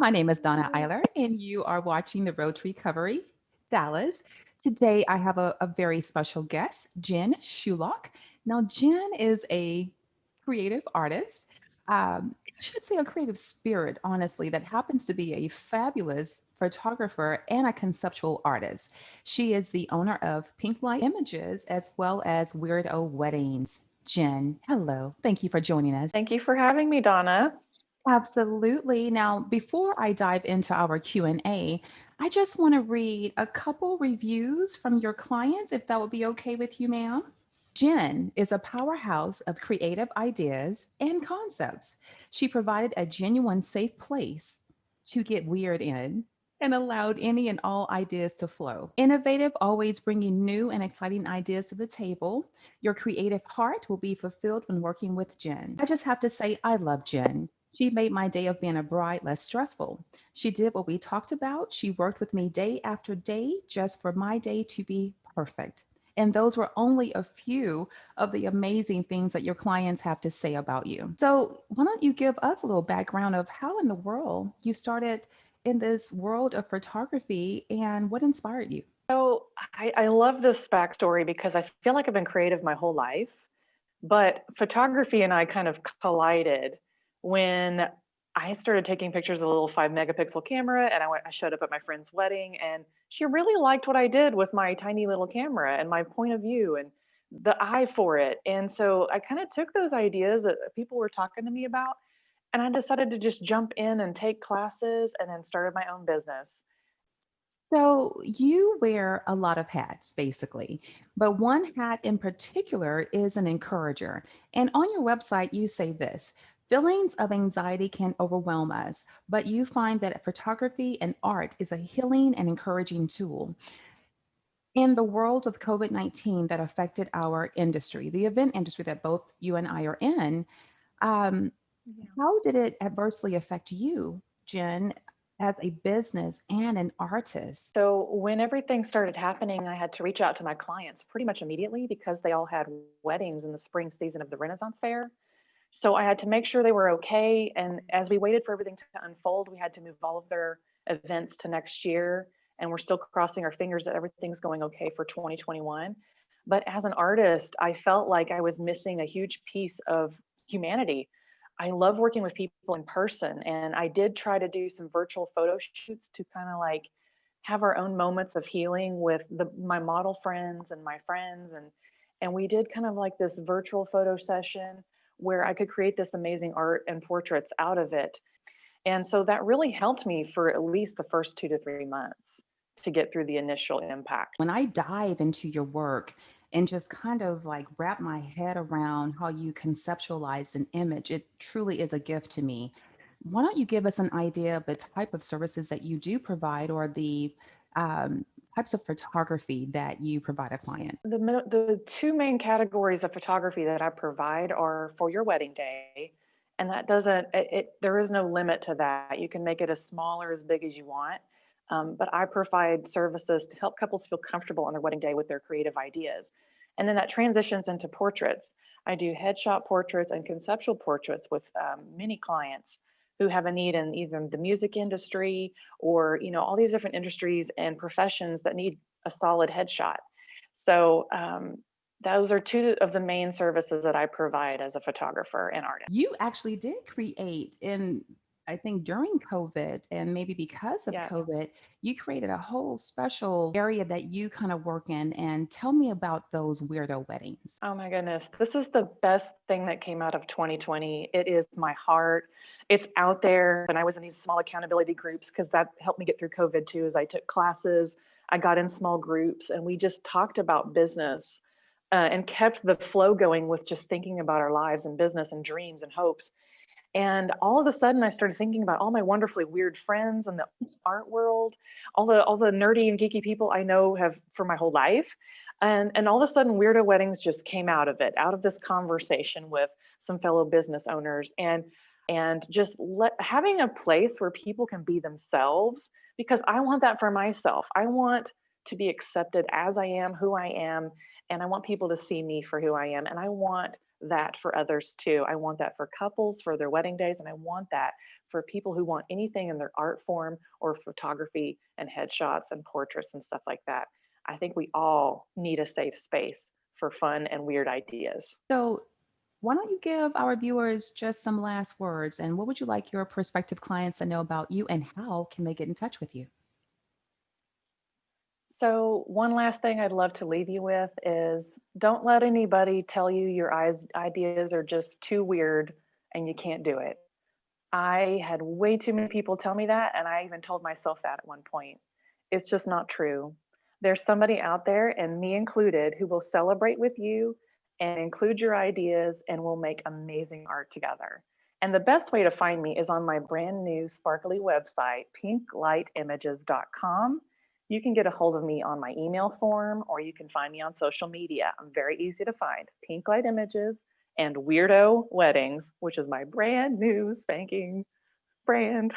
My name is Donna Eiler, and you are watching the Road to Recovery Dallas. Today, I have a very special guest, Jen Sulak. Now, Jen is a creative artist. I should say a creative spirit, honestly, that happens to be a fabulous photographer and a conceptual artist. She is the owner of Pink Light Images as well as Weirdo Weddings. Jen, hello. Thank you for joining us. Thank you for having me, Donna. Absolutely. Now, before I dive into our Q&A, I just want to read a couple reviews from your clients, if that would be okay with you, ma'am. Jen is a powerhouse of creative ideas and concepts. She provided a genuine safe place to get weird in and allowed any and all ideas to flow. Innovative, always bringing new and exciting ideas to the table. Your creative heart will be fulfilled when working with Jen. I just have to say, I love Jen. She made my day of being a bride less stressful. She did what we talked about. She worked with me day after day just for my day to be perfect. And those were only a few of the amazing things that your clients have to say about you. So, why don't you give us a little background of how in the world you started in this world of photography and what inspired you? So I love this backstory because I feel like I've been creative my whole life, but photography and I kind of collided when I started taking pictures with a little 5 megapixel camera, and I showed up at my friend's wedding, and she really liked what I did with my tiny little camera and my point of view and the eye for it. And so I kind of took those ideas that people were talking to me about, and I decided to just jump in and take classes and then started my own business. So you wear a lot of hats, basically, but one hat in particular is an encourager. And on your website, you say this: feelings of anxiety can overwhelm us, but you find that photography and art is a healing and encouraging tool. In the world of COVID 19 that affected our industry, the event industry that both you and I are in, um, how did it adversely affect you, Jen, as a business and an artist? So when everything started happening, I had to reach out to my clients pretty much immediately because they all had weddings in the spring season of the Renaissance Fair. So I had to make sure they were okay. And as we waited for everything to unfold, we had to move all of their events to next year. And we're still crossing our fingers that everything's going okay for 2021. But as an artist, I felt like I was missing a huge piece of humanity. I love working with people in person, and I did try to do some virtual photo shoots to kind of like have our own moments of healing with my model friends and my friends, and we did kind of like this virtual photo session where I could create this amazing art and portraits out of it. And so that really helped me for at least the first 2 to 3 months to get through the initial impact. When I dive into your work and just kind of like wrap my head around how you conceptualize an image, it truly is a gift to me. Why don't you give us an idea of the type of services that you do provide or the um, types of photography that you provide a client? The two main categories of photography that I provide are for your wedding day, and that doesn't there is no limit to that. You can make it as small or as big as you want. But I provide services to help couples feel comfortable on their wedding day with their creative ideas. And then that transitions into portraits. I do headshot portraits and conceptual portraits with many clients who have a need in either the music industry or all these different industries and professions that need a solid headshot. So those are two of the main services that I provide as a photographer and artist. You actually did create in, I think, during COVID and maybe because of Yes. COVID, you created a whole special area that you kind of work in. And tell me about those weirdo weddings. Oh my goodness. This is the best thing that came out of 2020. It is my heart. It's out there. And I was in these small accountability groups because that helped me get through COVID too, as I took classes. I got in small groups and we just talked about business and kept the flow going with just thinking about our lives and business and dreams and hopes. And all of a sudden, I started thinking about all my wonderfully weird friends in the art world, all the nerdy and geeky people I know have for my whole life, and all of a sudden, weirdo weddings just came out of it, out of this conversation with some fellow business owners, and just having a place where people can be themselves, because I want that for myself. I want to be accepted as I am, who I am, and I want people to see me for who I am, and I want that for others too. I want that for couples for their wedding days, and I want that for people who want anything in their art form or photography and headshots and portraits and stuff like that. I think we all need a safe space for fun and weird ideas. So, why don't you give our viewers just some last words and what would you like your prospective clients to know about you and how can they get in touch with you? So, one last thing I'd love to leave you with is don't let anybody tell you your ideas are just too weird and you can't do it. I had way too many people tell me that, and I even told myself that at one point. It's just not true. There's somebody out there, and me included, who will celebrate with you and include your ideas, and we'll make amazing art together. And the best way to find me is on my brand new sparkly website, pinklightimages.com. You can get a hold of me on my email form, or you can find me on social media. I'm very easy to find. Pink Light Images and Weirdo Weddings, which is my brand new spanking brand.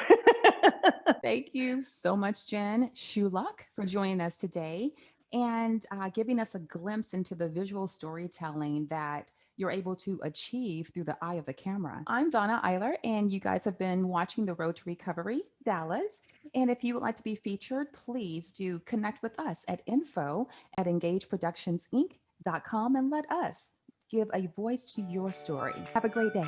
Thank you so much, Jen Shulak, for joining us today and giving us a glimpse into the visual storytelling that you're able to achieve through the eye of the camera. I'm Donna Eiler, and you guys have been watching The Road to Recovery Dallas. And if you would like to be featured, please do connect with us at info@engageproductionsinc.com and let us give a voice to your story. Have a great day.